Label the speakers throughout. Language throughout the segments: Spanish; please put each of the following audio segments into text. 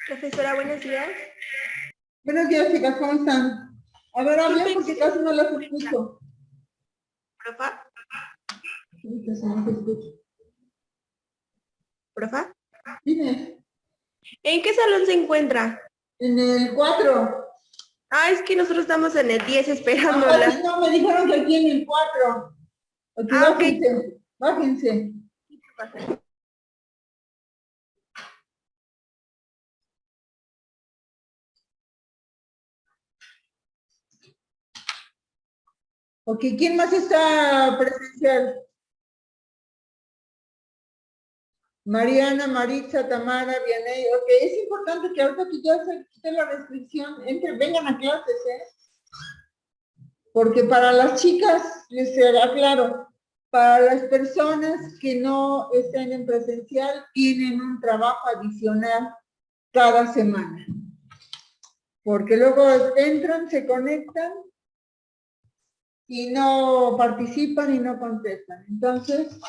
Speaker 1: Profesora, buenos días.
Speaker 2: Buenos días, chicas, ¿cómo están? A ver, hablen porque casi no las escucho.
Speaker 1: ¿Profa?
Speaker 2: Sí, casi no te escucho.
Speaker 1: ¿Profa?
Speaker 2: Dime,
Speaker 1: ¿En qué salón se encuentra?
Speaker 2: en el 4.
Speaker 1: Ah, es que nosotros estamos en el 10
Speaker 2: Ah,
Speaker 1: esperándola.
Speaker 2: sí, no, me dijeron que aquí en el 4. Ok,
Speaker 1: Ah, ok.
Speaker 2: bájense, bájense. Ok, ¿quién más está presencial? Mariana, Maritza, Tamara, Vianey. Ok, es importante que ahorita que ya se quite la restricción, vengan a clases, Porque para las chicas, les será claro, para las personas que no estén en presencial, tienen un trabajo adicional cada semana. Porque luego entran, se conectan y no participan y no contestan. Entonces,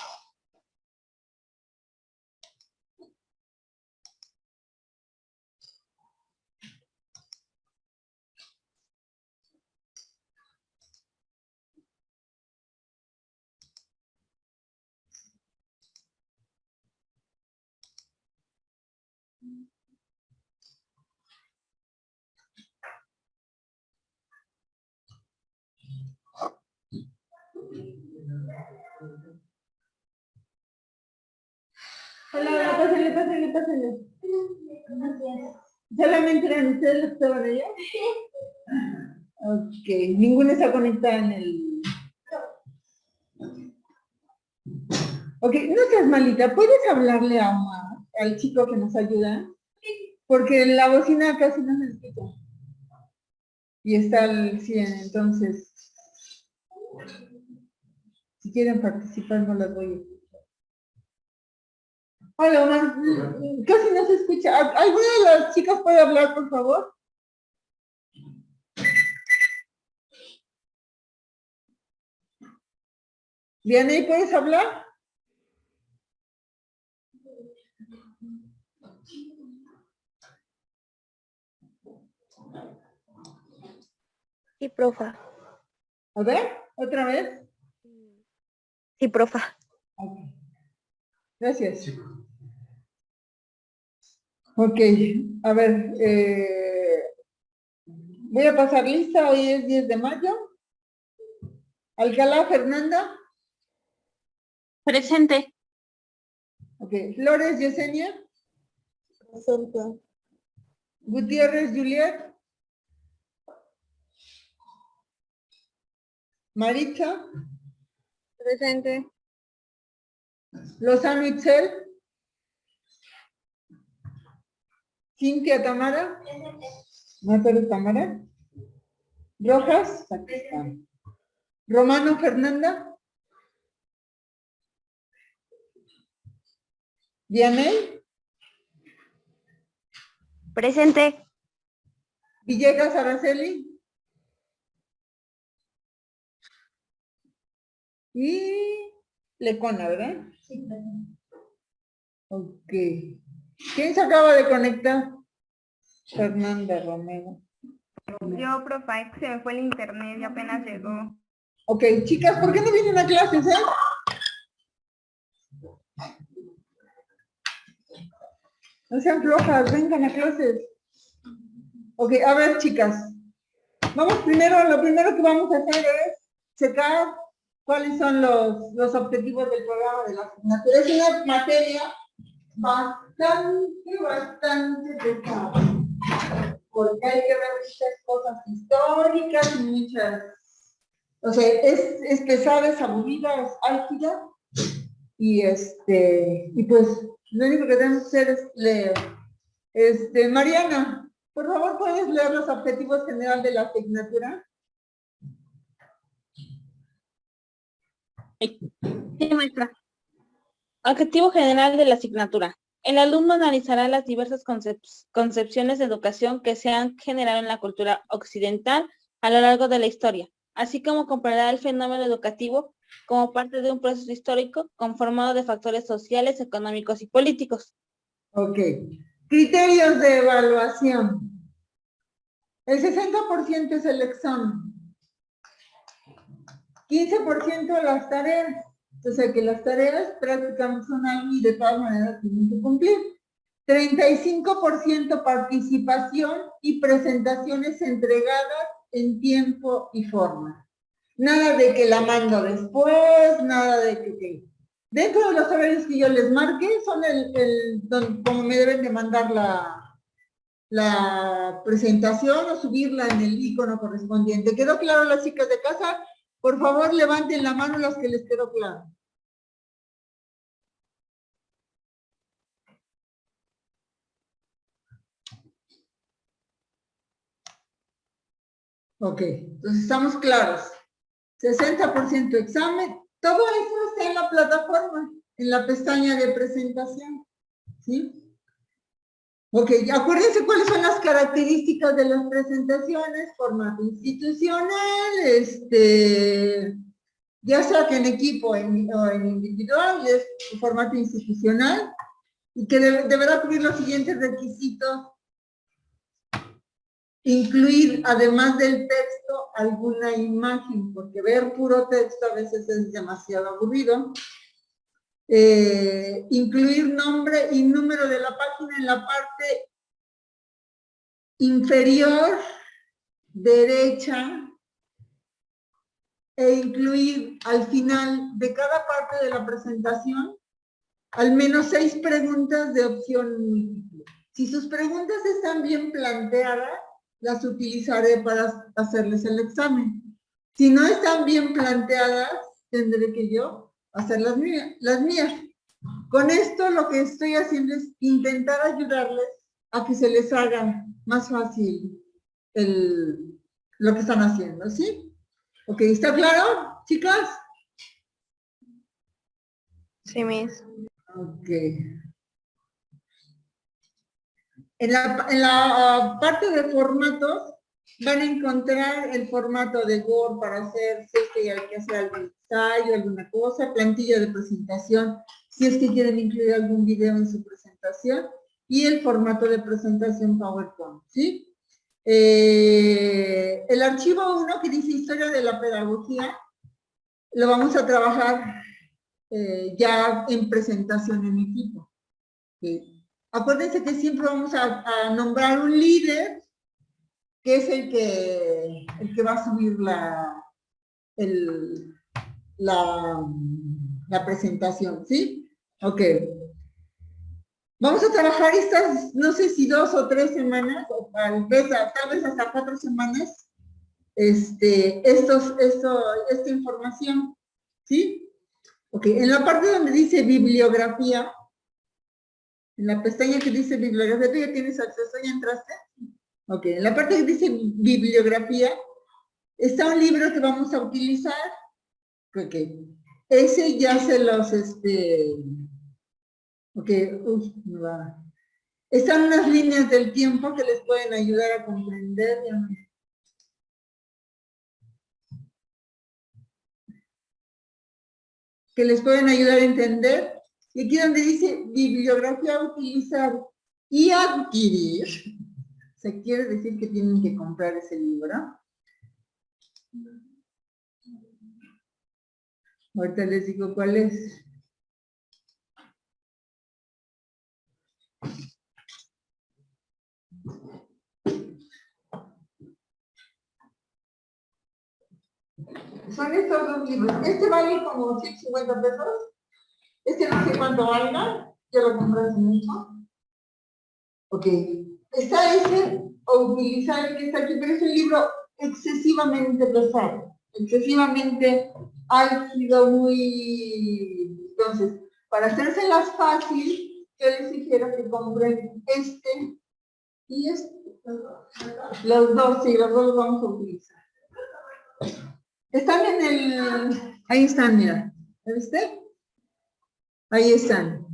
Speaker 2: hola, pásenle. ¿Solamente eran ustedes los que estaban allá? Ok, ninguna está conectada en el... Ok, no seas malita, ¿puedes hablarle a Omar, al chico que nos ayuda? Porque la bocina casi no se escucha. Y está al 100, entonces, si quieren participar, no las voy a escuchar. Hola, Omar, casi no se escucha. ¿Alguna de las chicas puede hablar, por favor? Vianey, ¿puedes hablar?
Speaker 1: Sí, profa.
Speaker 2: A ver, otra vez.
Speaker 1: Sí, profa.
Speaker 2: Ok. Gracias. Ok, a ver, voy a pasar lista, hoy es 10 de mayo. Alcalá Fernanda.
Speaker 3: Presente.
Speaker 2: Ok, Flores Yesenia.
Speaker 1: Presente.
Speaker 2: Gutiérrez Juliet. Maritza.
Speaker 1: Presente.
Speaker 2: Lozano Itzel. Cintia Tamara. Mátaro Tamara. Rojas. Aquí está. Romano Fernanda. Vianey.
Speaker 1: Presente.
Speaker 2: Villegas Araceli. Y Lecona, ¿verdad? Sí. Ok. ¿Quién se acaba de conectar? Fernanda Romero.
Speaker 1: Yo, profa, es que se me fue el internet y apenas llegó.
Speaker 2: Ok, chicas, ¿por qué no vienen a clases, No sean flojas, vengan a clases. Ok, a ver, chicas. Lo primero que vamos a hacer es checar cuáles son los objetivos del programa de la asignatura. Es una materia bastante pesada. Porque hay que ver muchas cosas históricas y muchas... O sea, es pesada, es aburrida, es álgida. Y pues lo único que tenemos que hacer es leer. Mariana, por favor, ¿puedes leer los objetivos generales de la asignatura?
Speaker 3: Sí, maestra. Objetivo general de la asignatura. El alumno analizará las diversas concepciones de educación que se han generado en la cultura occidental a lo largo de la historia, así como comprenderá el fenómeno educativo como parte de un proceso histórico conformado de factores sociales, económicos y políticos.
Speaker 2: Ok. Criterios de evaluación. El 60% es el examen. 15% las tareas. O sea que las tareas prácticamente son algo y de todas maneras tienen que cumplir. 35% participación y presentaciones entregadas en tiempo y forma. Nada de que la mando después, nada de que... Dentro de los horarios que yo les marqué son como me deben de mandar la presentación o subirla en el icono correspondiente. ¿Quedó claro las chicas de casa? Por favor, levanten la mano los que les quedó claro. Ok, entonces estamos claros. 60% examen. Todo eso está en la plataforma, en la pestaña de presentación. ¿Sí? Ok, acuérdense cuáles son las características de las presentaciones: formato institucional, ya sea que en equipo o en individual, es formato institucional, y que deberá cubrir los siguientes requisitos: incluir, además del texto, alguna imagen, porque ver puro texto a veces es demasiado aburrido. Incluir nombre y número de la página en la parte inferior derecha, e incluir al final de cada parte de la presentación al menos 6 preguntas de opción múltiple. Si sus preguntas están bien planteadas, las utilizaré para hacerles el examen. Si no están bien planteadas, tendré que yo hacer las mías. Con esto lo que estoy haciendo es intentar ayudarles a que se les haga más fácil lo que están haciendo, ¿sí? Ok, ¿está claro, chicas?
Speaker 1: Sí, Miss.
Speaker 2: Ok. En la parte de formatos van a encontrar el formato de Word para hacer, si es que hay que hacer algún ensayo, alguna cosa, plantilla de presentación, si es que quieren incluir algún video en su presentación, y el formato de presentación PowerPoint, ¿sí? El archivo 1 que dice Historia de la Pedagogía, lo vamos a trabajar ya en presentación en equipo. ¿Sí? Acuérdense que siempre vamos a nombrar un líder, que es el que va a subir la presentación, ¿sí? Ok. Vamos a trabajar estas, no sé si 2 o 3 semanas, o tal vez hasta 4 semanas, esta información, ¿sí? Ok, en la parte donde dice bibliografía, en la pestaña que dice bibliografía, ¿tú ya tienes acceso? ¿Ya entraste? Ok, en la parte que dice bibliografía, está un libro que vamos a utilizar. Ok, ese ya se los, ok, me va. Están unas líneas del tiempo que les pueden ayudar a comprender. Que les pueden ayudar a entender. Y aquí donde dice bibliografía a utilizar y adquirir, se quiere decir que tienen que comprar ese libro. Ahorita les digo cuál es. Son estos 2 libros. Este vale como 150 pesos. Este no sé cuánto valga. Yo lo compré hace mucho. Ok. Está ese, o utilizar el que está aquí, pero es un libro excesivamente pesado. Excesivamente álgido, muy... Entonces, para hacérselas fácil, yo les sugiero que compren este y este. Los dos, sí, los dos los vamos a utilizar. Están en el... Ahí están, mira. ¿Ve usted? Ahí están.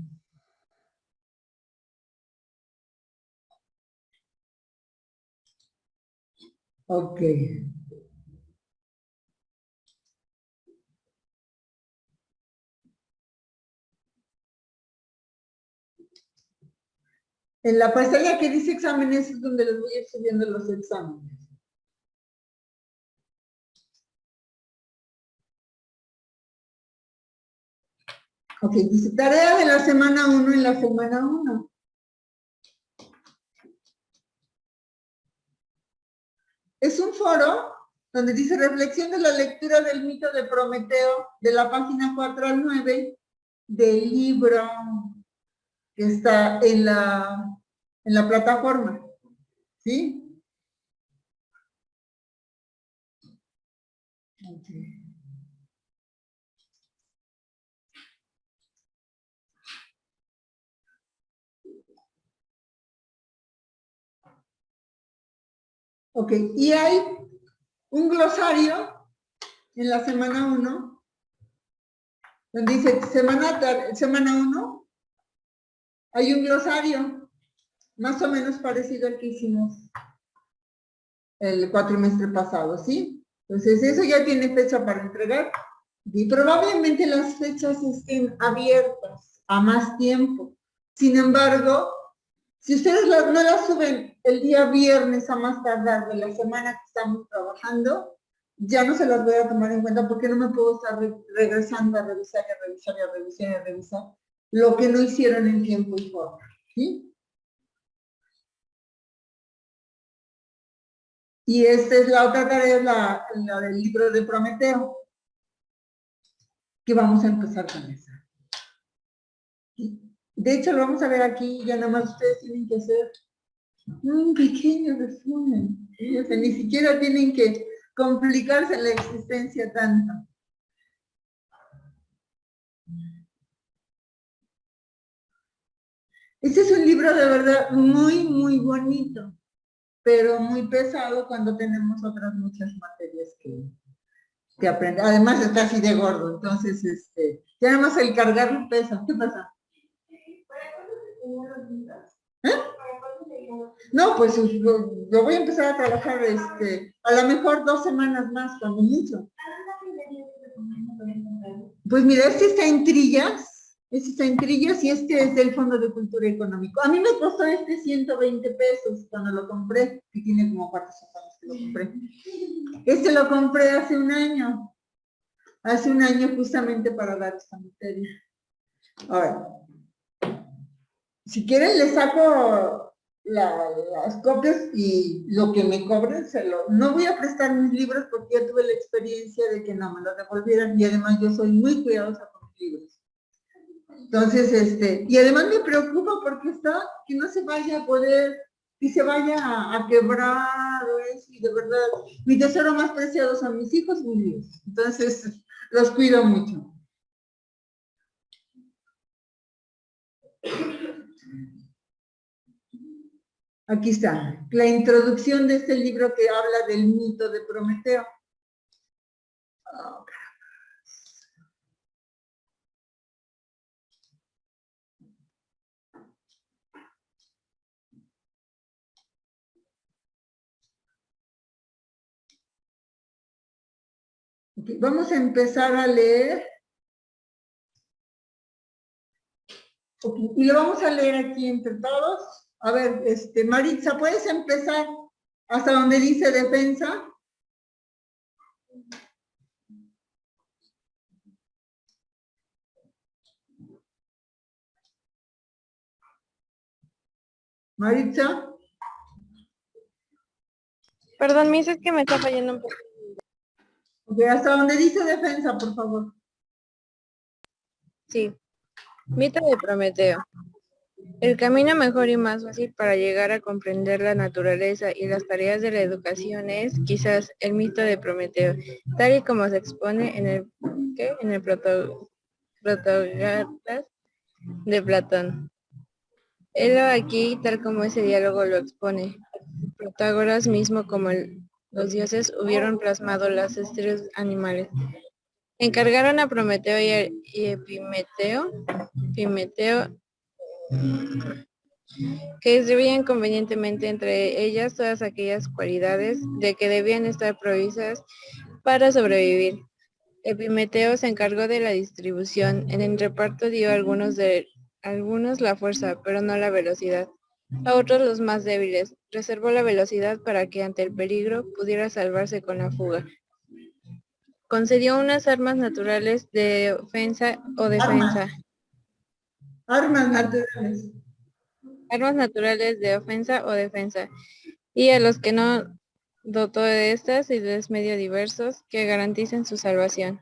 Speaker 2: Ok. En la pantalla que dice exámenes es donde les voy a ir subiendo los exámenes. Ok, dice tarea de la semana 1 en la semana 1. Es un foro donde dice reflexión de la lectura del mito de Prometeo, de la página 4 al 9, del libro que está en la plataforma. ¿Sí? Okay. Ok, y hay un glosario en la semana 1, donde dice semana 1, hay un glosario, más o menos parecido al que hicimos el cuatrimestre pasado, ¿sí? Entonces, eso ya tiene fecha para entregar, y probablemente las fechas estén abiertas a más tiempo. Sin embargo, si ustedes no las suben el día viernes a más tardar de la semana que estamos trabajando, ya no se las voy a tomar en cuenta porque no me puedo estar regresando a revisar lo que no hicieron en tiempo y forma, ¿sí? Y esta es la otra tarea, la del libro de Prometeo, que vamos a empezar con esa. De hecho, lo vamos a ver aquí, ya nada más ustedes tienen que hacer un pequeño resumen. ¿Sí? O sea, ni siquiera tienen que complicarse la existencia tanto. Este es un libro de verdad muy, muy bonito, pero muy pesado cuando tenemos otras muchas materias que aprender. Además está así de gordo, entonces ya nada más el cargarlo pesa. ¿Qué pasa? ¿Eh? No, pues lo voy a empezar a trabajar a lo mejor 2 semanas más, cuando mucho. Pues mira, este está en trillas y este es del Fondo de Cultura Económico. A mí me costó 120 pesos cuando lo compré, que tiene como 4 años que lo compré. Este lo compré hace un año justamente para dar esta materia. Ahora, si quieren les saco las copias y lo que me cobren, no voy a prestar mis libros porque ya tuve la experiencia de que no me los devolvieran y además yo soy muy cuidadosa con mis libros. Entonces, y además me preocupa porque que no se vaya a poder, que se vaya a quebrar o eso, y de verdad, mi tesoro más preciado son mis hijos y mis libros. Entonces, los cuido mucho. Aquí está, la introducción de este libro que habla del mito de Prometeo. Oh, okay, vamos a empezar a leer. Okay, y lo vamos a leer aquí entre todos. A ver, Maritza, ¿puedes empezar hasta donde dice defensa? Maritza.
Speaker 1: Perdón, Miss, es que me está fallando un poco.
Speaker 2: Ok, hasta donde dice defensa, por favor.
Speaker 1: Sí. Mito de Prometeo. El camino mejor y más fácil para llegar a comprender la naturaleza y las tareas de la educación es, quizás, el mito de Prometeo, tal y como se expone en el Protagoras de Platón. Helo aquí, tal como ese diálogo lo expone. Protágoras mismo como los dioses hubieron plasmado las estrellas animales. Encargaron a Prometeo y Epimeteo que distribuían convenientemente entre ellas todas aquellas cualidades de que debían estar provistas para sobrevivir. Epimeteo se encargó de la distribución. En el reparto dio a algunos la fuerza, pero no la velocidad. a otros los más débiles. Reservó la velocidad para que ante el peligro pudiera salvarse con la fuga. Concedió unas armas naturales de ofensa o defensa.
Speaker 2: Armas naturales.
Speaker 1: Armas naturales de ofensa o defensa. Y a los que no dotó de estas y de medios diversos que garanticen su salvación.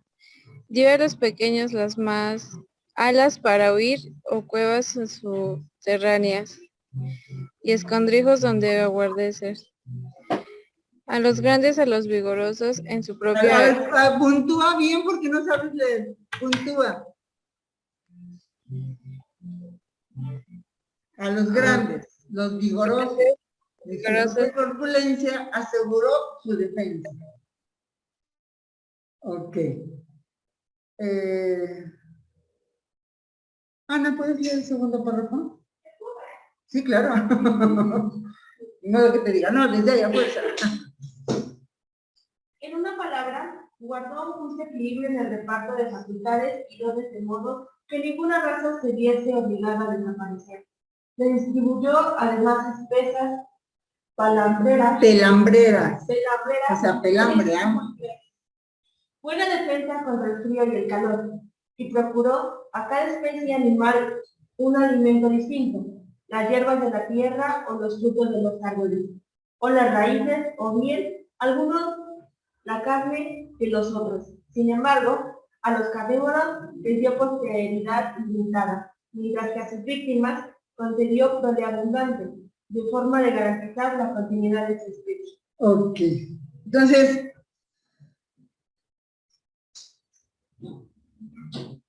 Speaker 1: Dio a los pequeños las más alas para huir o cuevas subterráneas y escondrijos donde aguardecer. A los grandes, a los vigorosos en su propia...
Speaker 2: Puntúa bien porque no sabes leer. Puntúa. A los grandes, los vigorosos, de su corpulencia, aseguró su defensa. Ok. Ana, ¿puedes leer el segundo párrafo? Sí, claro. No que te diga, no, desde ahí a fuerza.
Speaker 4: En una palabra, guardó un justo equilibrio en el reparto de facultades y dones de modo que ninguna raza se viese obligada a desaparecer. Se distribuyó además espesas
Speaker 2: Pelambreras. O sea, pelambre,
Speaker 4: buena defensa contra el frío y el calor, y procuró a cada especie animal un alimento distinto, las hierbas de la tierra o los frutos de los árboles, o las raíces o bien, algunos la carne que los otros. Sin embargo, a los carnívoros les dio posteridad limitada, mientras que a sus víctimas concedió prole abundante, de forma de garantizar la continuidad de su especie.
Speaker 2: Ok. Entonces,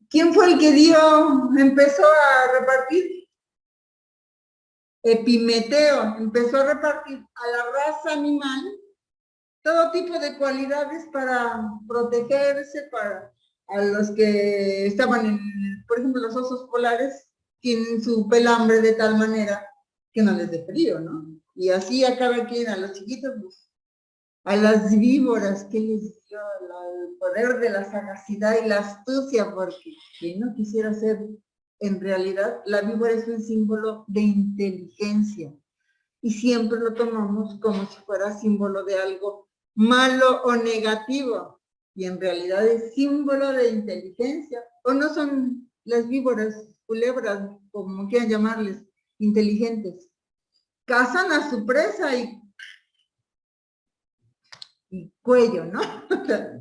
Speaker 2: ¿quién fue el que empezó a repartir? Epimeteo, empezó a repartir a la raza animal todo tipo de cualidades para protegerse, a los que estaban por ejemplo, los osos polares tienen su pelambre de tal manera que no les dé frío, ¿no? Y así a cada quien, a los chiquitos, pues, a las víboras, que les dio el poder de la sagacidad y la astucia, porque quien no quisiera ser, en realidad, la víbora es un símbolo de inteligencia, y siempre lo tomamos como si fuera símbolo de algo malo o negativo, y en realidad es símbolo de inteligencia. ¿O no son las víboras, culebras, como quieran llamarles, inteligentes? Cazan a su presa y cuello, ¿no?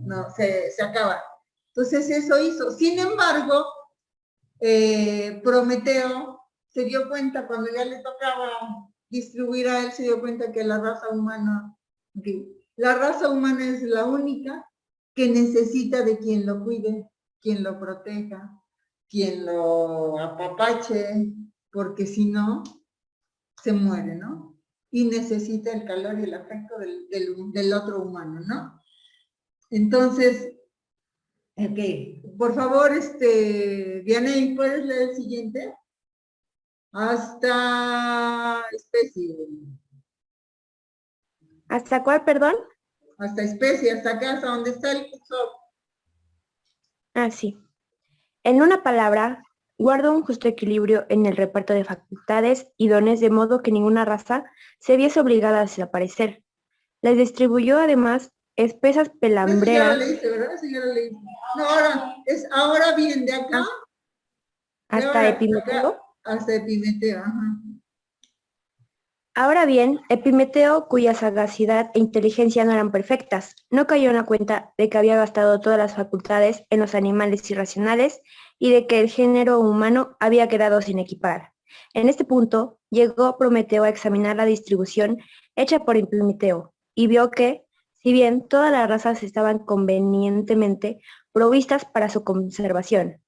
Speaker 2: No, se acaba. Entonces eso hizo. Sin embargo, Prometeo se dio cuenta, cuando ya le tocaba distribuir a él, se dio cuenta que la raza humana es la única que necesita de quien lo cuide, quien lo proteja, quien lo apapache, porque si no, se muere, ¿no? Y necesita el calor y el afecto del otro humano, ¿no? Entonces, ok, por favor, Dianey, ¿puedes leer el siguiente? Hasta especie.
Speaker 4: ¿Hasta cuál, perdón?
Speaker 2: Hasta especie, hasta acá, hasta donde está el cursor.
Speaker 4: Ah, sí. En una palabra, guarda un justo equilibrio en el reparto de facultades y dones de modo que ninguna raza se viese obligada a desaparecer. Les distribuyó además espesas pelambreras.
Speaker 2: Eso ya lo leíste, ¿verdad? Eso ya lo leíste. No, ahora bien, de acá.
Speaker 4: Hasta Epimeteo.
Speaker 2: Hasta Epimeteo, ajá.
Speaker 4: Ahora bien, Epimeteo, cuya sagacidad e inteligencia no eran perfectas, no cayó en la cuenta de que había gastado todas las facultades en los animales irracionales y de que el género humano había quedado sin equipar. En este punto, llegó Prometeo a examinar la distribución hecha por Epimeteo y vio que, si bien todas las razas estaban convenientemente provistas para su conservación,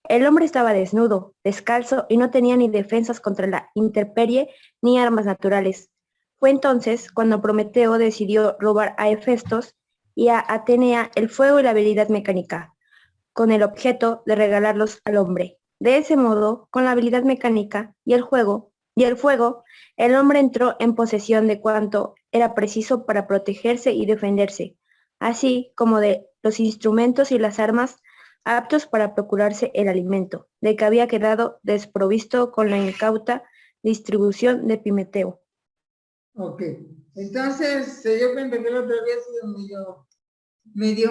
Speaker 4: el hombre estaba desnudo, descalzo y no tenía ni defensas contra la intemperie ni armas naturales. Fue entonces cuando Prometeo decidió robar a Hefestos y a Atenea el fuego y la habilidad mecánica, con el objeto de regalarlos al hombre. De ese modo, con la habilidad mecánica y el fuego, el hombre entró en posesión de cuanto era preciso para protegerse y defenderse, así como de los instrumentos y las armas aptos para procurarse el alimento, de que había quedado desprovisto con la incauta distribución de Epimeteo.
Speaker 2: Ok, entonces se dio cuenta que el otro había sido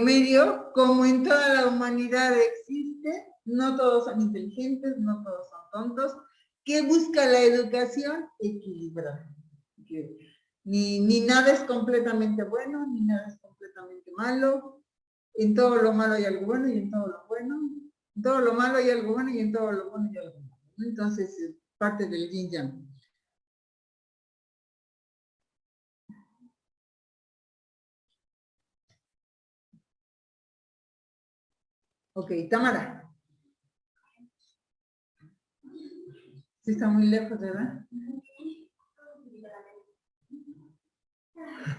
Speaker 2: medio, como en toda la humanidad existe, no todos son inteligentes, no todos son tontos. ¿Qué busca la educación? Equilibrar. Ni nada es completamente bueno, ni nada es completamente malo. En todo lo malo hay algo bueno y en todo lo bueno. En todo lo malo hay algo bueno y en todo lo bueno hay algo malo. Entonces, es parte del yin yang. Ok, Tamara. Sí está muy lejos, ¿verdad?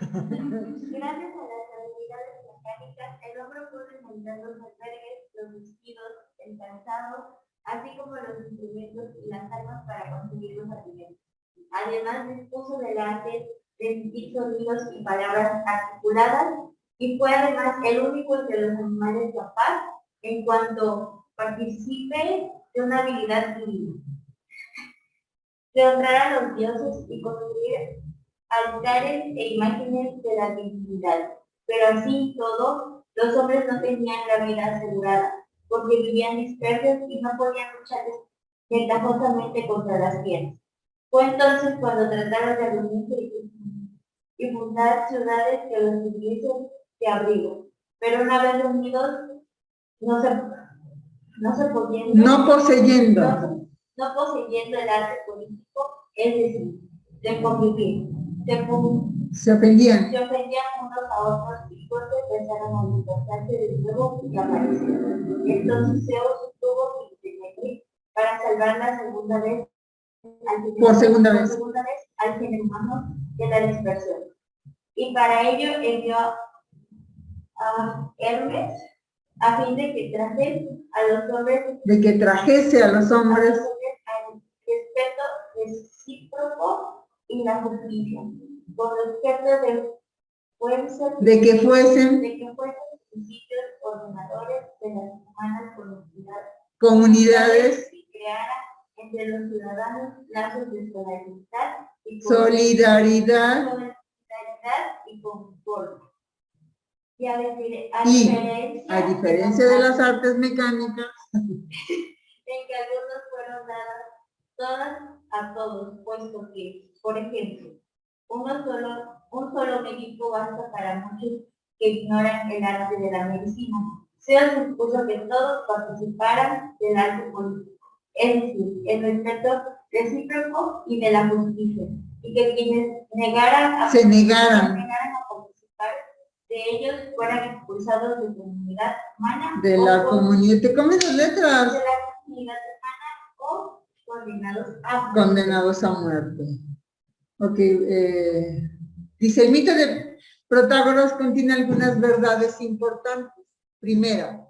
Speaker 5: Gracias a las habilidades mecánicas, el hombre puede montar los albergues, los vestidos, el calzado, así como los instrumentos y las armas para conseguir los alimentos. Además, dispuso del arte de emitir sonidos y palabras articuladas y fue además el único entre los animales capaz en cuanto participe de una habilidad divina. De honrar a los dioses y construir altares e imágenes de la divinidad. Pero así todo, los hombres no tenían la vida asegurada, porque vivían dispersos y no podían luchar ventajosamente contra las fieras. Fue entonces cuando trataron de reunirse y fundar ciudades que los sirviesen de abrigo. Pero una vez reunidos, no poseyendo el arte político, es decir, de convivir. Se ofendían unos a otros y fuertes empezaron a dispersarse de nuevo y aparecieron. Entonces Zeus tuvo que intervenir para salvar la segunda vez al género humano de la dispersión. Y para ello envió a Hermes a fin de que trajese a los hombres al respeto recíproco y la justicia, con objeto de que fuesen principios ordenadores de las humanas comunidades y creara entre los ciudadanos lazos de solidaridad y concordia. Y a diferencia de las artes mecánicas, en que algunos fueron dadas todas a todos, puesto que, por ejemplo, un solo médico basta para muchos que ignoran el arte de la medicina. Zeus dispuso que todos participaran del arte político, es decir, el respeto recíproco y de la justicia, y que quienes se negaran a participar de ellos fueran expulsados de la comunidad humana. De la comunidad, ¿te comes las letras? De la comunidad humana o condenados a muerte. Ok, dice, el mito de Protágoras contiene algunas verdades importantes. Primera,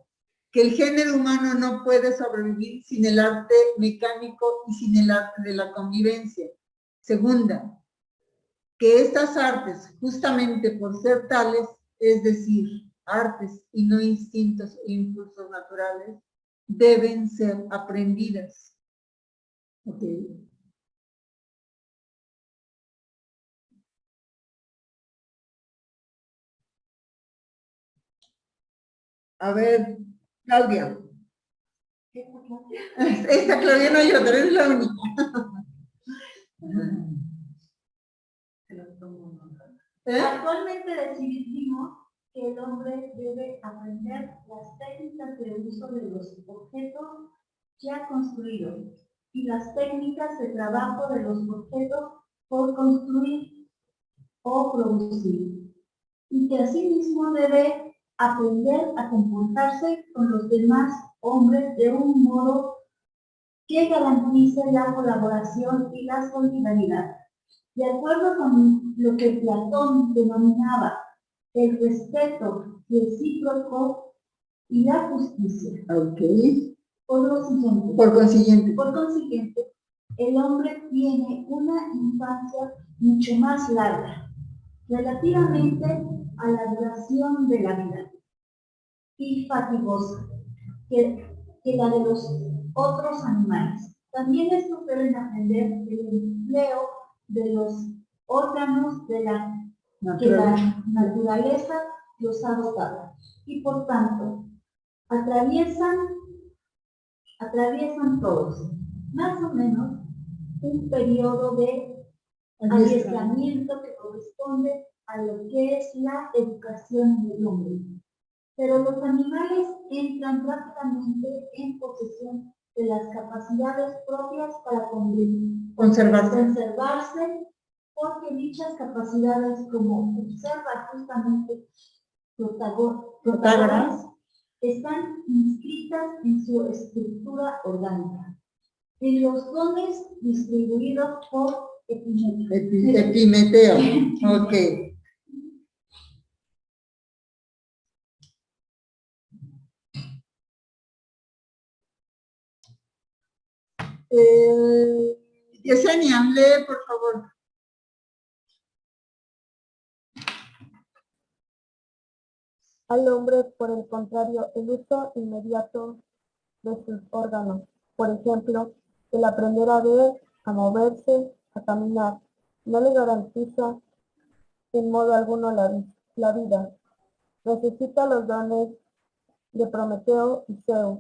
Speaker 5: que el género humano no puede sobrevivir sin el arte mecánico y sin el arte de la convivencia. Segunda, que estas artes, justamente por ser tales, es decir, artes y no instintos e impulsos naturales, deben ser aprendidas. Ok. A ver, Claudia. Esta Claudia no hay otra, es la única. Actualmente decidimos que el hombre debe aprender las técnicas de uso de los objetos ya construidos y las técnicas de trabajo de los objetos por construir o producir, y que asimismo debe aprender a comportarse con los demás hombres de un modo que garantice la colaboración y la solidaridad. De acuerdo con lo que Platón denominaba el respeto recíproco y la justicia.
Speaker 2: Okay.
Speaker 5: Por consiguiente, el hombre tiene una infancia mucho más larga, relativamente a la duración de la vida, y fatigosa, que la de los otros animales. También estos deben aprender el empleo de los órganos de que la naturaleza los ha dotado. Y por tanto, atraviesan todos, más o menos, un periodo de adiestramiento que corresponde a lo que es la educación del hombre. Pero los animales entran rápidamente en posesión de las capacidades propias para conservarse, porque dichas capacidades, como observa justamente Protágoras, están inscritas en su estructura orgánica, en los dones distribuidos por
Speaker 2: Epimeteo. Ok. Yesenia, lee, por favor.
Speaker 6: Al hombre, por el contrario, el uso inmediato de sus órganos, por ejemplo, el aprender a ver, a moverse, a caminar, no le garantiza en modo alguno la vida. Necesita los dones de Prometeo y Zeus,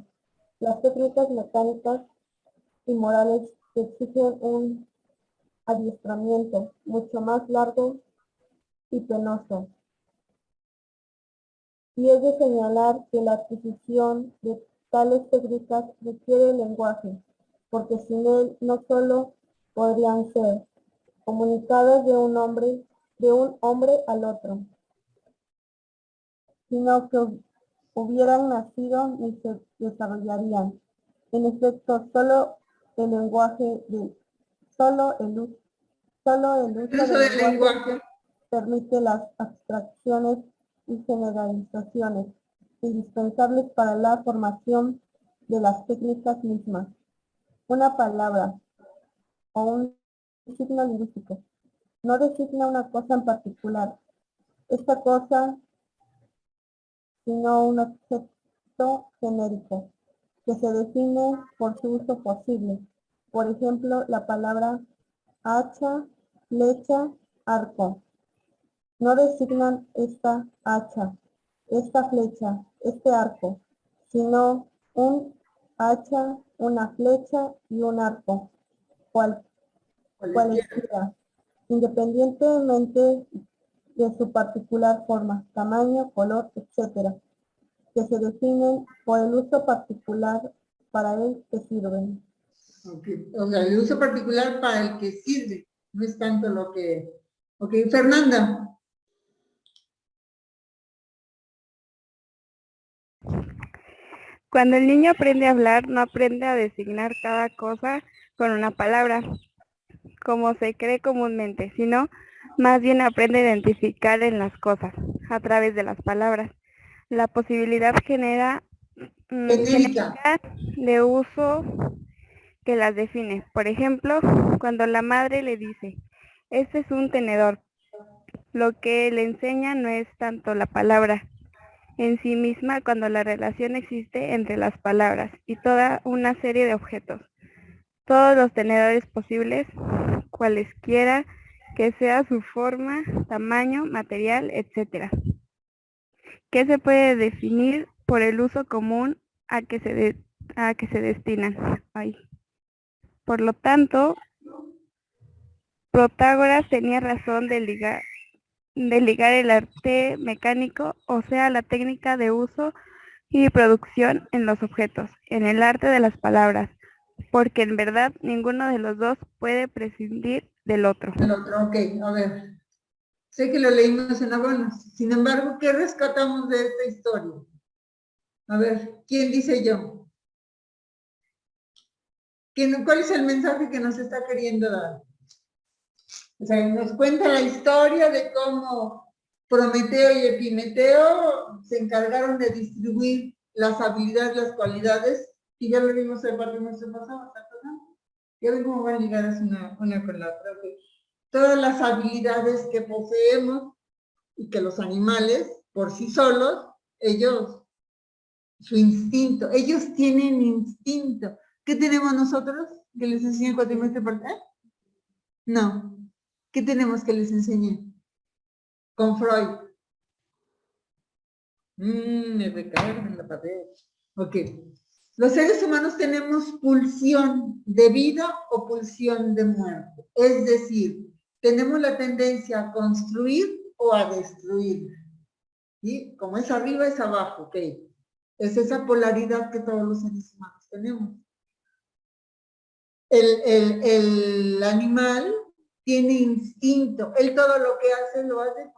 Speaker 6: las técnicas mecánicas y morales que exigen un adiestramiento mucho más largo y penoso. Y es de señalar que la adquisición de tales técnicas requiere el lenguaje, porque sin él no solo podrían ser comunicadas de un hombre al otro, sino que hubieran nacido ni se desarrollarían. En efecto, solo el uso del lenguaje permite las abstracciones y generalizaciones indispensables para la formación de las técnicas mismas. Una palabra o un signo lingüístico no designa una cosa en particular, esta cosa, sino un objeto genérico que se define por su uso posible. Por ejemplo, la palabra hacha, flecha, arco no designan esta hacha, esta flecha, este arco, sino un hacha, una flecha y un arco, cualquiera, independientemente de su particular forma, tamaño, color, etc., que se definen por el uso particular para el que sirven.
Speaker 2: Okay. O sea, el uso particular para el que sirve, no es tanto lo que... Ok, Fernanda.
Speaker 1: Cuando el niño aprende a hablar, no aprende a designar cada cosa con una palabra, como se cree comúnmente, sino más bien aprende a identificar en las cosas, a través de las palabras. La posibilidad genérica de uso que las define. Por ejemplo, cuando la madre le dice, este es un tenedor, lo que le enseña no es tanto la palabra en sí misma, cuando la relación existe entre las palabras y toda una serie de objetos. Todos los tenedores posibles, cualesquiera que sea su forma, tamaño, material, etc., que se puede definir por el uso común a que se destinan. Por lo tanto, Protágoras tenía razón de ligar el arte mecánico, o sea, la técnica de uso y producción en los objetos, en el arte de las palabras, porque en verdad ninguno de los dos puede prescindir del otro.
Speaker 2: El otro, ok, a ver. Sé que lo leímos en abonos. Sin embargo, ¿qué rescatamos de esta historia? A ver, ¿quién dice yo? ¿Cuál es el mensaje que nos está queriendo dar? O sea, nos cuenta la historia de cómo Prometeo y Epimeteo se encargaron de distribuir las habilidades, las cualidades, y ya lo vimos en parte de nuestro pasado, ¿verdad? Ya ven cómo van ligadas una con la otra. Okay. Todas las habilidades que poseemos y que los animales, por sí solos, su instinto, ellos tienen instinto. ¿Qué tenemos nosotros? ¿Que les enseñe cuatrimestre parcial? No. ¿Qué tenemos que les enseñe? Con Freud. Me recaen en la pared. Ok. Los seres humanos tenemos pulsión de vida o pulsión de muerte. Es decir, tenemos la tendencia a construir o a destruir. ¿Sí? Como es arriba, es abajo. Ok. Es esa polaridad que todos los seres humanos tenemos. El animal tiene instinto. Él todo lo que hace, lo hace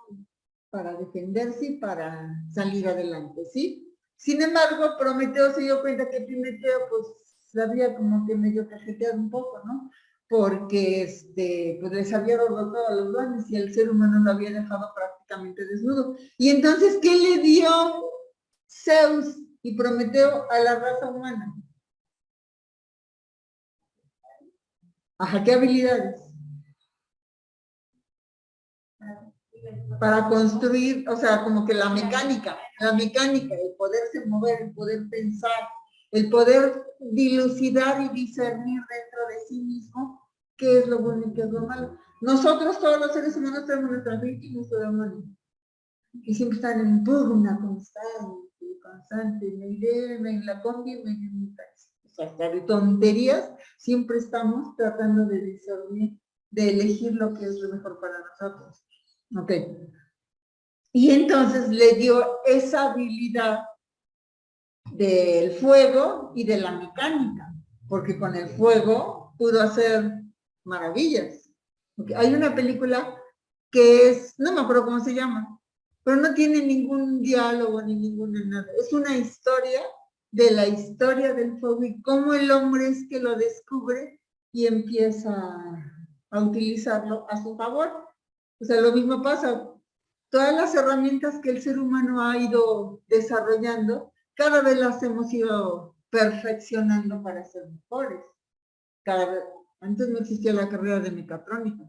Speaker 2: para defenderse y para salir adelante, ¿sí? Sin embargo, Prometeo se dio cuenta que Epimeteo, pues, sabía como que medio cajetear un poco, ¿no? Porque, pues, les había robado todos los dones y el ser humano lo había dejado prácticamente desnudo. Y entonces, ¿qué le dio Zeus y Prometeo a la raza humana? Ajá, ¿qué habilidades? Para construir, o sea, como que la mecánica, el poderse mover, el poder pensar, el poder dilucidar y discernir dentro de sí mismo qué es lo bueno y qué es lo malo. Nosotros, todos los seres humanos, tenemos nuestra mente y nuestro demonio, que siempre están en pugna constante, me iré, en la combi, me iré en mi taxi. O sea, hasta de tonterías, siempre estamos tratando de discernir, de elegir lo que es lo mejor para nosotros. Ok. Y entonces le dio esa habilidad del fuego y de la mecánica, porque con el fuego pudo hacer maravillas. Okay. Hay una película que es, no me acuerdo cómo se llama, pero no tiene ningún diálogo ni ninguna nada. Es una historia de la historia del fuego y cómo el hombre es que lo descubre y empieza a utilizarlo a su favor. O sea, lo mismo pasa. Todas las herramientas que el ser humano ha ido desarrollando, cada vez las hemos ido perfeccionando para ser mejores. Cada vez. Antes no existía la carrera de mecatrónica,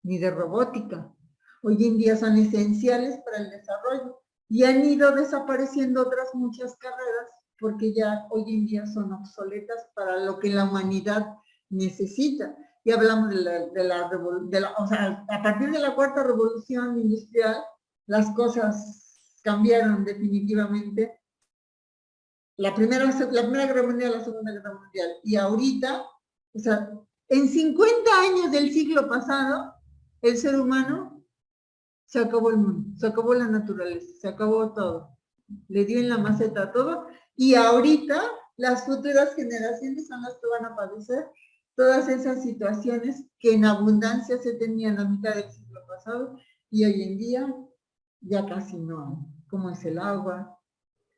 Speaker 2: ni de robótica. Hoy en día son esenciales para el desarrollo y han ido desapareciendo otras muchas carreras porque ya hoy en día son obsoletas para lo que la humanidad necesita. Y hablamos o sea, a partir de la cuarta revolución industrial, las cosas cambiaron definitivamente. La primera guerra mundial, la segunda guerra mundial, y ahorita, o sea, en 50 años del siglo pasado, el ser humano se acabó el mundo, se acabó la naturaleza, se acabó todo. Le dio en la maceta a todo, y ahorita las futuras generaciones son las que van a padecer todas esas situaciones que en abundancia se tenían a mitad del siglo pasado y hoy en día ya casi no hay, como es el agua,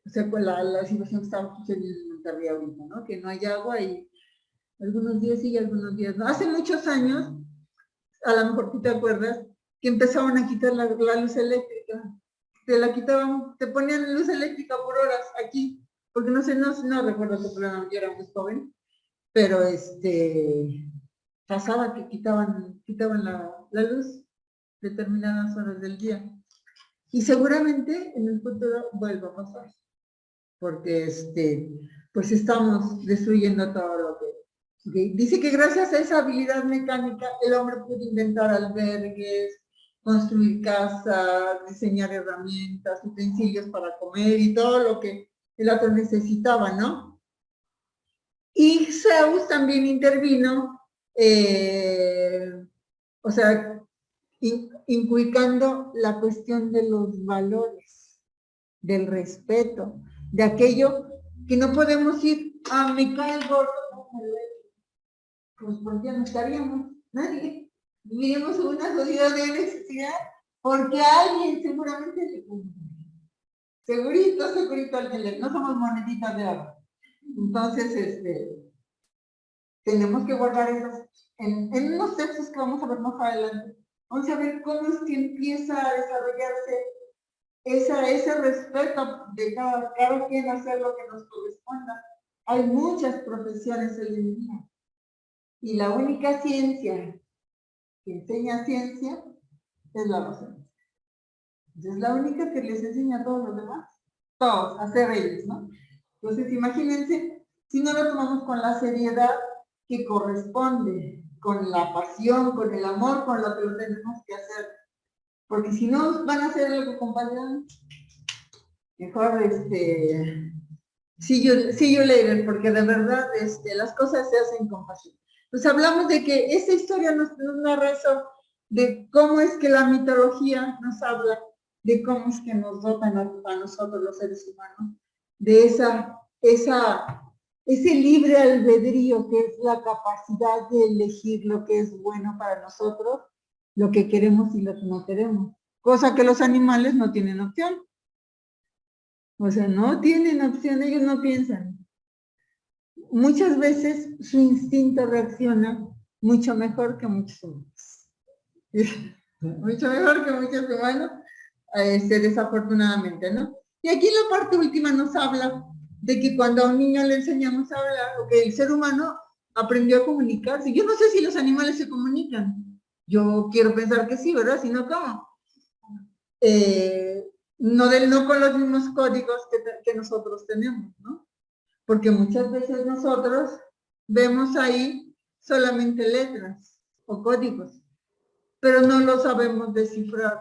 Speaker 2: o sea, pues la situación que estamos sucediendo en Monterrey ahorita, ¿no? Que no hay agua y algunos días sí y algunos días no. Hace muchos años, a lo mejor tú te acuerdas, que empezaban a quitar la luz eléctrica, te la quitaban, te ponían luz eléctrica por horas aquí, porque no sé, no recuerdo qué programa, yo era muy joven, pero pasaba que quitaban la luz determinadas horas del día. Y seguramente en el futuro vuelva a pasar, porque pues estamos destruyendo todo lo que... ¿Okay? Dice que gracias a esa habilidad mecánica el hombre pudo inventar albergues, construir casas, diseñar herramientas, utensilios para comer y todo lo que el otro necesitaba, ¿no? Y Zeus también intervino, o sea, inculcando la cuestión de los valores, del respeto, de aquello que no podemos ir, me cae el gordo, pues porque no estaríamos, nadie, viviríamos en una sociedad de necesidad, porque alguien seguramente le cumple. Segurito alguien no somos moneditas de oro. Entonces, tenemos que guardar esos, en unos textos que vamos a ver más adelante. Vamos a ver cómo es que empieza a desarrollarse ese respeto de cada quien hacer lo que nos corresponda. Hay muchas profesiones hoy en día. Y la única ciencia que enseña ciencia es la docencia. Es la única que les enseña a todos los demás. Todos, a ser ellos, ¿no? Entonces, imagínense, si no lo tomamos con la seriedad que corresponde con la pasión, con el amor, con lo que lo tenemos que hacer. Porque si no van a hacer algo con pasión, mejor see you later, porque de verdad las cosas se hacen con pasión. Pues hablamos de que esta historia nos narra eso, de cómo es que la mitología nos habla, de cómo es que nos dotan a nosotros los seres humanos, de ese libre albedrío que es la capacidad de elegir lo que es bueno para nosotros, lo que queremos y lo que no queremos. Cosa que los animales no tienen opción. O sea, no tienen opción, ellos no piensan. Muchas veces su instinto reacciona mucho mejor que muchos humanos. Mucho mejor que muchos humanos, desafortunadamente, ¿no? Y aquí en la parte última nos habla de que cuando a un niño le enseñamos a hablar, o que el ser humano aprendió a comunicarse. Yo no sé si los animales se comunican. Yo quiero pensar que sí, ¿verdad? Si no, ¿cómo? No con los mismos códigos que nosotros tenemos, ¿no? Porque muchas veces nosotros vemos ahí solamente letras o códigos, pero no lo sabemos descifrar,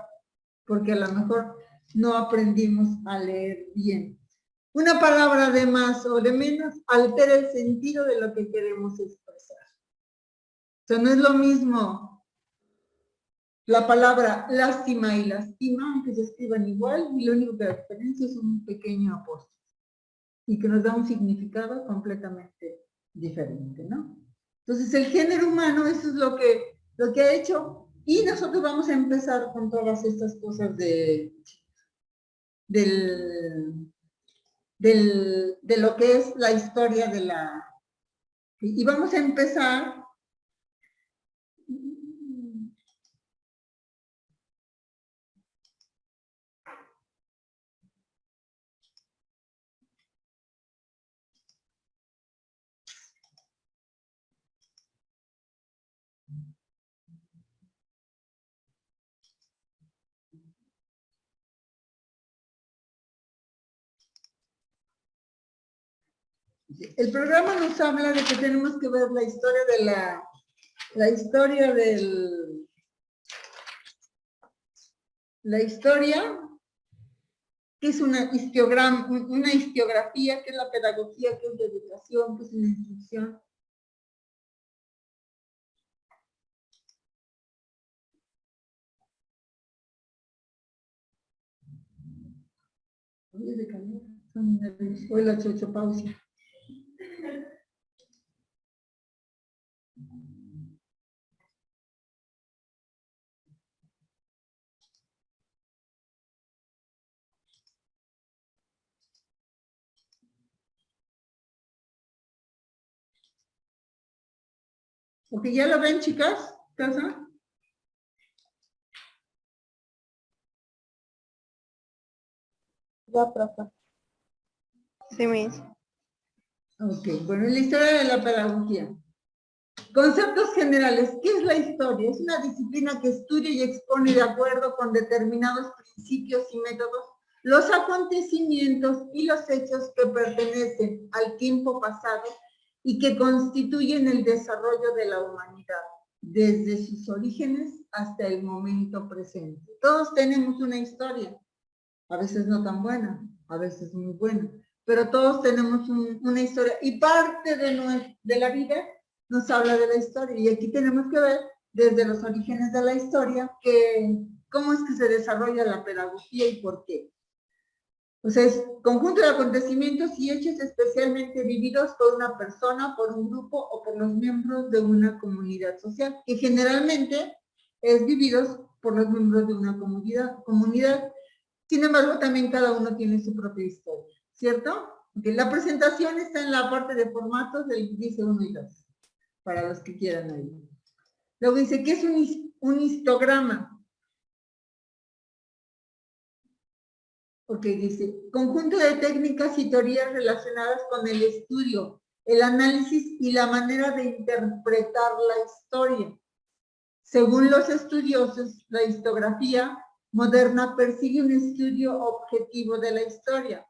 Speaker 2: porque a lo mejor no aprendimos a leer bien. Una palabra de más o de menos altera el sentido de lo que queremos expresar. O sea, no es lo mismo la palabra lástima y lastima, aunque se escriban igual, y lo único que la diferencia es un pequeño apóstrofe, y que nos da un significado completamente diferente, ¿no? Entonces, el género humano, eso es lo que ha hecho, y nosotros vamos a empezar con todas estas cosas de lo que es la historia de la... Y vamos a empezar... El programa nos habla de que tenemos que ver la historia de la historia, que es una historiografía, que es la pedagogía, que es la educación, que es una instrucción. Hoy la chochopausia. Ok, ¿ya lo ven, chicas? ¿Casa?
Speaker 6: Ya, profe.
Speaker 1: Sí, Miss.
Speaker 2: Ok, bueno, la historia de la pedagogía. Conceptos generales. ¿Qué es la historia? Es una disciplina que estudia y expone de acuerdo con determinados principios y métodos los acontecimientos y los hechos que pertenecen al tiempo pasado y que constituyen el desarrollo de la humanidad, desde sus orígenes hasta el momento presente. Todos tenemos una historia, a veces no tan buena, a veces muy buena, pero todos tenemos una historia, y parte de la vida nos habla de la historia, y aquí tenemos que ver desde los orígenes de la historia cómo es que se desarrolla la pedagogía y por qué. O sea, es conjunto de acontecimientos y hechos especialmente vividos por una persona, por un grupo o por los miembros de una comunidad social, que generalmente es vividos por los miembros de una comunidad. Sin embargo, también cada uno tiene su propia historia, ¿cierto? Okay, la presentación está en la parte de formatos del dice 1 y 2, para los que quieran ahí. Luego dice, ¿qué es un histograma? Ok, dice, conjunto de técnicas y teorías relacionadas con el estudio, el análisis y la manera de interpretar la historia. Según los estudiosos, la historiografía moderna persigue un estudio objetivo de la historia.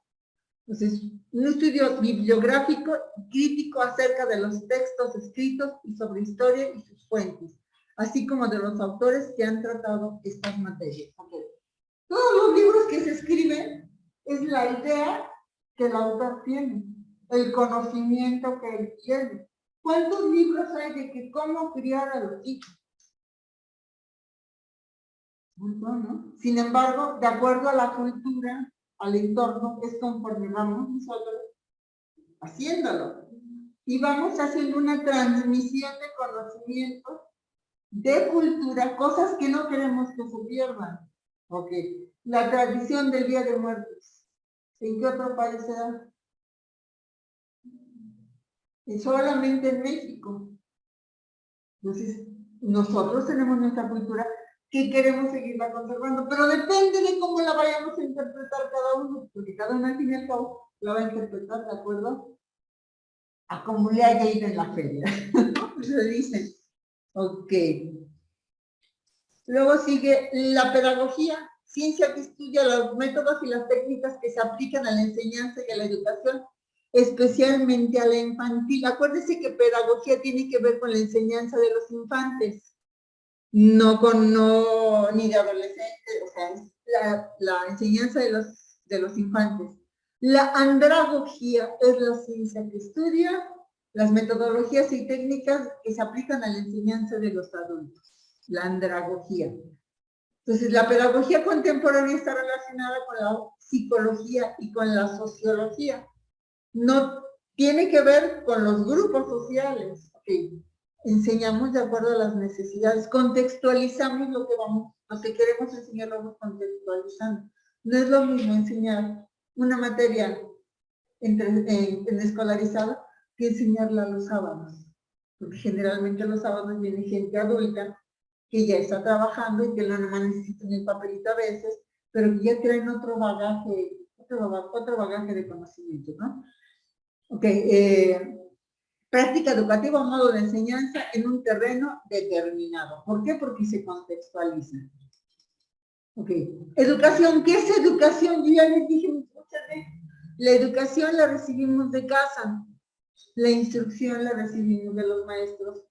Speaker 2: Entonces, un estudio bibliográfico y crítico acerca de los textos escritos y sobre historia y sus fuentes, así como de los autores que han tratado estas materias. Okay. Todos los libros que se escriben es la idea que el autor tiene, el conocimiento que él tiene. ¿Cuántos libros hay de que cómo criar a los hijos? ¿No? Sin embargo, de acuerdo a la cultura, al entorno, es conforme vamos nosotros haciéndolo. Y vamos haciendo una transmisión de conocimiento, de cultura, cosas que no queremos que se pierdan. Ok. La tradición del Día de Muertos. ¿En qué otro país se da? Y solamente en México. Entonces, nosotros tenemos nuestra cultura que queremos seguirla conservando, pero depende de cómo la vayamos a interpretar cada uno, porque cada uno al fin y al cabo la va a interpretar de acuerdo a cómo le haya ido en la feria. Se dice. Ok. Luego sigue la pedagogía, ciencia que estudia los métodos y las técnicas que se aplican a la enseñanza y a la educación, especialmente a la infantil. Acuérdense que pedagogía tiene que ver con la enseñanza de los infantes. No ni de adolescentes, o sea, es la enseñanza de los infantes. La andragogía es la ciencia que estudia las metodologías y técnicas que se aplican a la enseñanza de los adultos. La andragogía. Entonces, la pedagogía contemporánea está relacionada con la psicología y con la sociología. No tiene que ver con los grupos sociales. Okay. Enseñamos de acuerdo a las necesidades, contextualizamos lo que queremos enseñar, lo vamos contextualizando. No es lo mismo enseñar una materia en escolarizado que enseñarla los sábados, porque generalmente los sábados viene gente adulta que ya está trabajando y que no nomás necesitan el papelito a veces, pero que ya traen otro bagaje de conocimiento, ¿no? Ok, práctica educativa o modo de enseñanza en un terreno determinado. ¿Por qué? Porque se contextualiza. Ok. Educación. ¿Qué es educación? Yo ya les dije muchas veces. La educación la recibimos de casa. La instrucción la recibimos de los maestros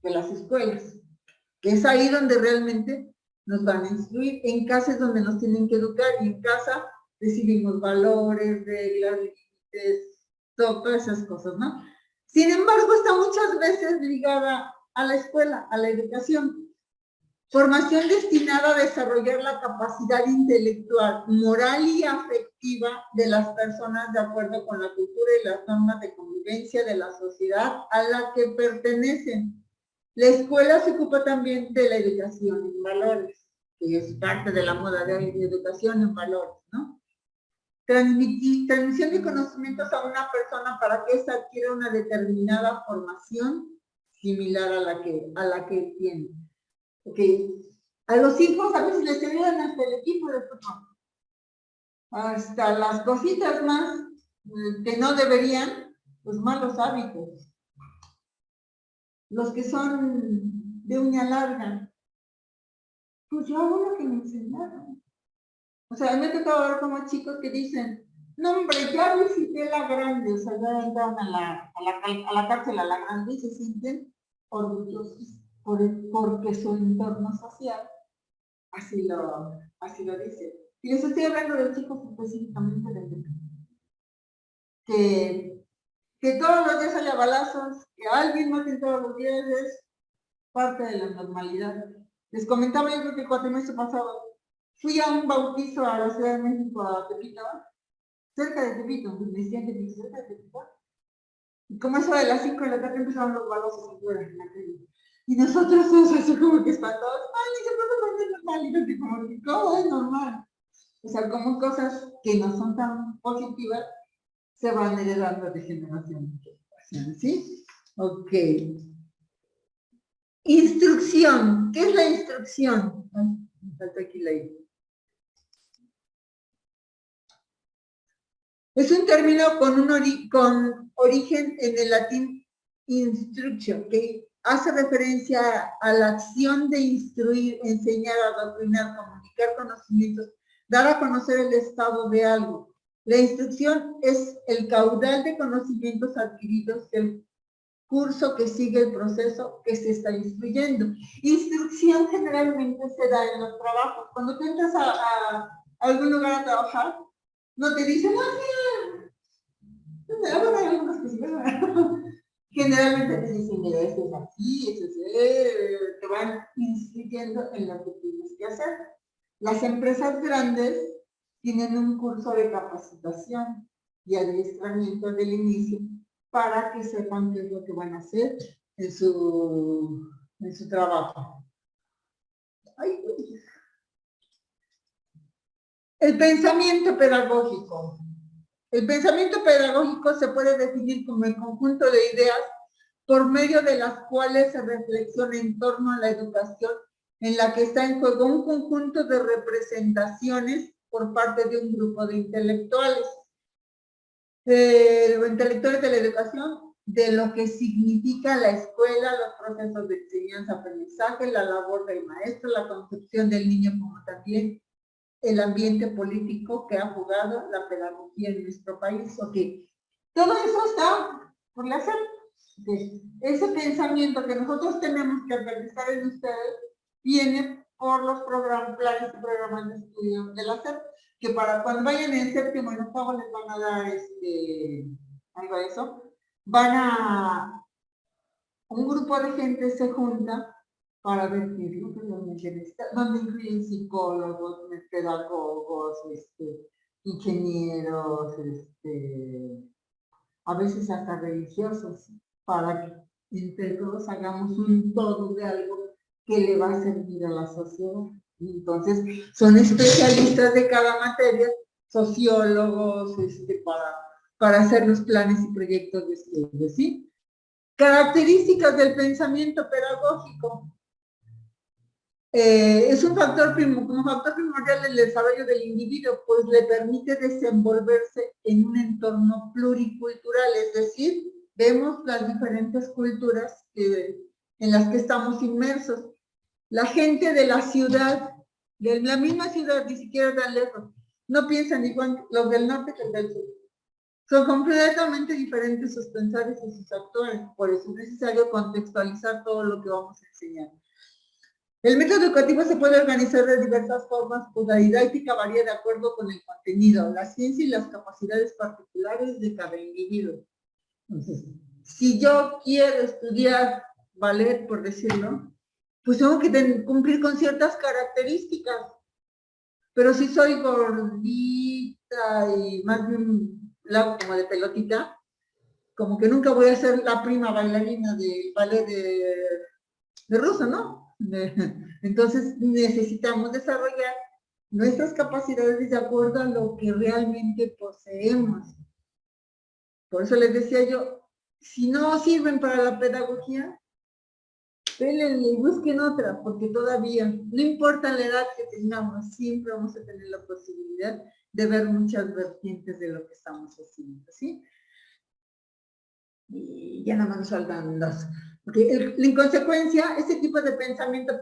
Speaker 2: de las escuelas. Que es ahí donde realmente nos van a instruir. En casa es donde nos tienen que educar y en casa recibimos valores, reglas, límites, todas esas cosas, ¿no? Sin embargo, está muchas veces ligada a la escuela, a la educación. Formación destinada a desarrollar la capacidad intelectual, moral y afectiva de las personas de acuerdo con la cultura y las normas de convivencia de la sociedad a la que pertenecen. La escuela se ocupa también de la educación en valores, que es parte de la modalidad de educación en valores, ¿no? Transmisión de conocimientos a una persona para que ésta adquiera una determinada formación similar a la que tiene. Okay. A los hijos a veces les ayudan hasta el equipo de fútbol. Hasta las cositas más que no deberían, los malos hábitos. Los que son de uña larga. Pues yo hago lo que me enseñaron. O sea, me ha tocado ver como chicos que dicen, no hombre, ya visité la grande, o sea, ya entraron a la cárcel a la grande y se sienten orgullosos porque su entorno social así lo dice. Y les estoy hablando de chicos específicamente que todos los días haya balazos, que alguien mate todos los días es parte de la normalidad. Les comentaba yo creo que el cuatrimestre pasado, fui a un bautizo a la Ciudad de México, a Tepito, cerca de Tepito, me decían que me cerca de Tepito. Y como eso de las 5 de la tarde empezaron los balazos afuera en la calle. Y nosotros todos así como que espantados, ay, se puede poner normal, y yo así como que, ¿cómo es normal? O sea, como cosas que no son tan positivas se van heredando de generación en generación, ¿sí? Ok. Instrucción. ¿Qué es la instrucción? Ay, me falta aquí la I. Es un término con origen en el latín instructio, que hace referencia a la acción de instruir, enseñar, adoctrinar, comunicar conocimientos, dar a conocer el estado de algo. La instrucción es el caudal de conocimientos adquiridos del curso que sigue el proceso que se está instruyendo. Instrucción generalmente se da en los trabajos. Cuando tú entras a algún lugar a trabajar, no te dicen, generalmente te dicen, mira, esto es así, esto es, te van instruyendo en lo que tienes que hacer. Las empresas grandes tienen un curso de capacitación y adiestramiento del inicio para que sepan qué es lo que van a hacer en su trabajo. Ay, el pensamiento pedagógico. El pensamiento pedagógico se puede definir como el conjunto de ideas por medio de las cuales se reflexiona en torno a la educación en la que está en juego un conjunto de representaciones por parte de un grupo de intelectuales. Intelectuales de la educación, de lo que significa la escuela, los procesos de enseñanza-aprendizaje, la labor del maestro, la concepción del niño, como también el ambiente político que ha jugado la pedagogía en nuestro país. Okay. Todo eso está por la SEP. Ese pensamiento que nosotros tenemos que aterrizar en ustedes viene por los planes y programas de estudio de la SEP, que para cuando vayan en séptimo y en octavo les van a dar algo de eso. Un grupo de gente se junta para ver qué es lo que realmente necesita, donde incluyen psicólogos, pedagogos, ingenieros, a veces hasta religiosos, para que entre todos hagamos un todo de algo que le va a servir a la sociedad. Entonces, son especialistas de cada materia, sociólogos, para hacer los planes y proyectos de estudio, ¿sí? Características del pensamiento pedagógico. Es un factor primordial del desarrollo del individuo, pues le permite desenvolverse en un entorno pluricultural, es decir, vemos las diferentes culturas en las que estamos inmersos. La gente de la ciudad, de la misma ciudad, ni siquiera tan lejos, no piensan igual los del norte que los del sur. Son completamente diferentes sus pensares y sus actores, por eso es necesario contextualizar todo lo que vamos a enseñar. El método educativo se puede organizar de diversas formas, pues la didáctica varía de acuerdo con el contenido, la ciencia y las capacidades particulares de cada individuo. Entonces, si yo quiero estudiar ballet, por decirlo, pues tengo que cumplir con ciertas características. Pero si soy gordita y más bien como de pelotita, como que nunca voy a ser la prima bailarina del ballet de ruso, ¿no? Entonces necesitamos desarrollar nuestras capacidades de acuerdo a lo que realmente poseemos. Por eso les decía yo, si no sirven para la pedagogía, pélenle y busquen otra, porque todavía, no importa la edad que tengamos, siempre vamos a tener la posibilidad de ver muchas vertientes de lo que estamos haciendo, ¿sí? Y ya nada más nos faltan dos. Porque en consecuencia, este tipo de pensamiento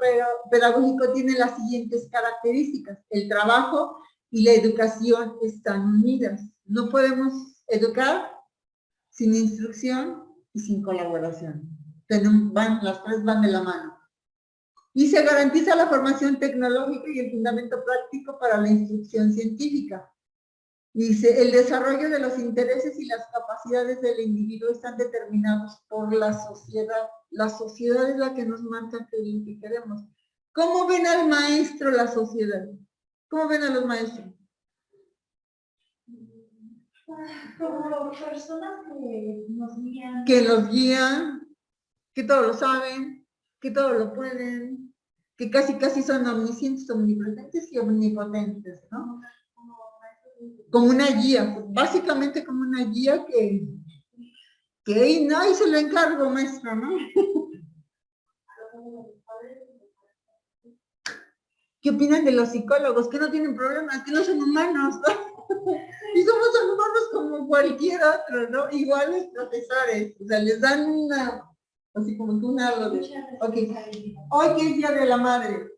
Speaker 2: pedagógico tiene las siguientes características. El trabajo y la educación están unidas. No podemos educar sin instrucción y sin colaboración. Las tres van de la mano. Y se garantiza la formación tecnológica y el fundamento práctico para la instrucción científica. Dice, el desarrollo de los intereses y las capacidades del individuo están determinados por la sociedad. La sociedad es la que nos marca qué es lo que queremos. ¿Cómo ven al maestro la sociedad? ¿Cómo ven a los maestros?
Speaker 5: Como personas que nos guían.
Speaker 2: Que los guían, que todo lo saben, que todo lo pueden, que casi son omniscientes, omnipresentes y omnipotentes, ¿no? Como una guía, básicamente como una guía que ahí se lo encargo, maestro, ¿no? ¿Qué opinan de los psicólogos? Que no tienen problemas, que no son humanos, ¿no? Y somos humanos como cualquier otro, ¿no? Iguales profesores, o sea, les dan así como que ok, hoy que es Día de la Madre,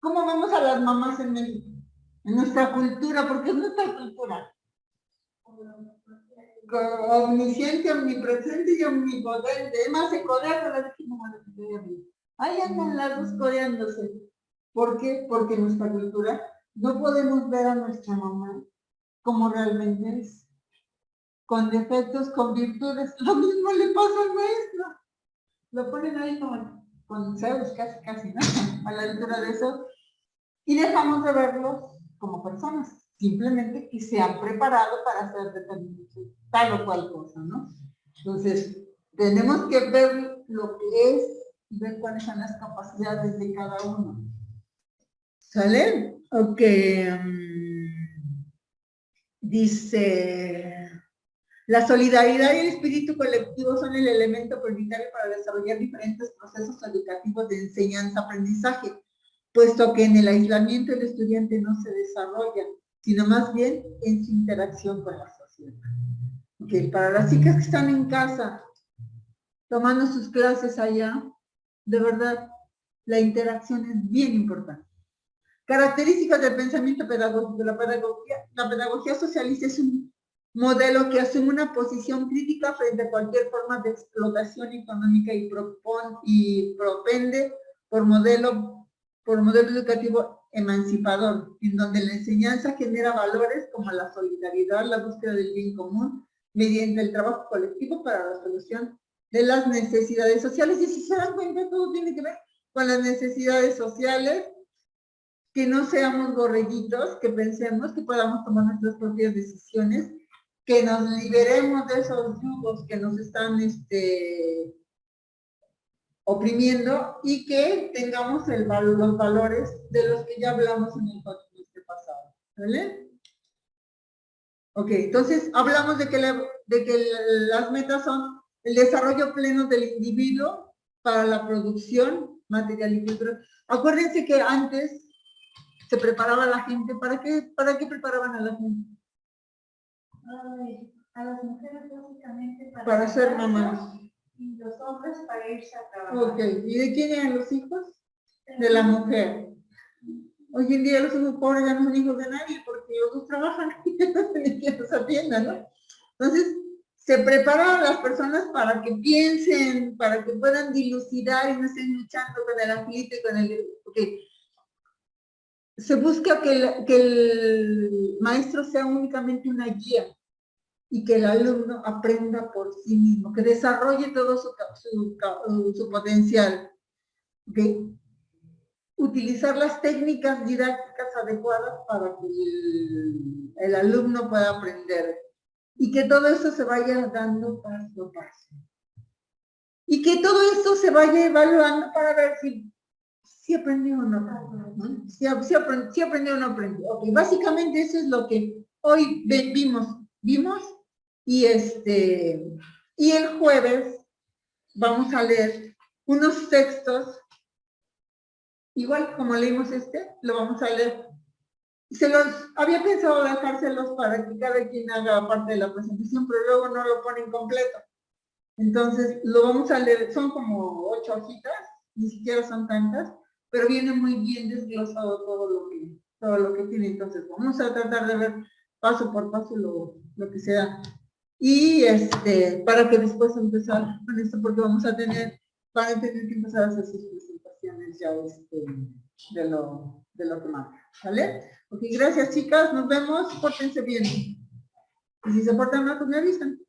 Speaker 2: ¿cómo vemos a las mamás en México? En nuestra cultura, porque es nuestra cultura. Omnisciente, omnipresente y omnipotente. Es más, se corea con la Virgen María. Ahí andan las dos coreándose. ¿Por qué? Porque en nuestra cultura no podemos ver a nuestra mamá como realmente es. Con defectos, con virtudes. Lo mismo le pasa al maestro. Lo ponen ahí como con Zeus, casi, ¿no? A la altura de eso. Y dejamos de verlos como personas. Simplemente que se han preparado para hacer tal o cual cosa, ¿no? Entonces, tenemos que ver lo que es y ver cuáles son las capacidades de cada uno. ¿Sale? Ok. Dice, la solidaridad y el espíritu colectivo son el elemento prioritario para desarrollar diferentes procesos educativos de enseñanza-aprendizaje, puesto que en el aislamiento el estudiante no se desarrolla, sino más bien en su interacción con la sociedad. Okay, para las chicas que están en casa, tomando sus clases allá, de verdad, la interacción es bien importante. Características del pensamiento pedagógico. La pedagogía socialista es un modelo que asume una posición crítica frente a cualquier forma de explotación económica y propende por modelo educativo emancipador, en donde la enseñanza genera valores como la solidaridad, la búsqueda del bien común, mediante el trabajo colectivo para la solución de las necesidades sociales. Y si se dan cuenta, todo tiene que ver con las necesidades sociales, que no seamos borreguitos, que pensemos, que podamos tomar nuestras propias decisiones, que nos liberemos de esos yugos que nos están oprimiendo y que tengamos los valores de los que ya hablamos en el podcast pasado. ¿Vale? Ok, entonces hablamos de que las metas son el desarrollo pleno del individuo para la producción material y cultural. Acuérdense que antes se preparaba a la gente. ¿Para qué preparaban a la gente?
Speaker 5: A las mujeres básicamente
Speaker 2: para ser mamás.
Speaker 5: Y los hombres para irse a trabajar.
Speaker 2: Ok, ¿y de quién eran los hijos? De la mujer. Hoy en día los hijos pobres ya no son hijos de nadie porque los dos trabajan y no tienen quien los atienda, ¿no? Entonces, se preparaban las personas para que piensen, para que puedan dilucidar y no estén luchando con el angelito y con el... Okay. Se busca que el maestro sea únicamente una guía y que el alumno aprenda por sí mismo, que desarrolle todo su potencial. ¿Okay? Utilizar las técnicas didácticas adecuadas para que el alumno pueda aprender y que todo eso se vaya dando paso a paso. Y que todo esto se vaya evaluando para ver si aprendió o no. Si aprendió o no aprendió. Okay, básicamente eso es lo que hoy vimos y el jueves vamos a leer unos textos, igual como leímos lo vamos a leer. Se los había pensado dejárselos para que cada quien haga parte de la presentación, pero luego no lo ponen completo. Entonces lo vamos a leer, son como 8 hojitas, ni siquiera son tantas, pero viene muy bien desglosado todo lo que tiene. Entonces vamos a tratar de ver paso por paso lo que se da. Y para que después empezar con esto, porque van a tener que empezar a hacer sus presentaciones ya de lo que marca. ¿Vale? Ok, gracias chicas, nos vemos, pórtense bien. Y si se portan mal, pues me avisan.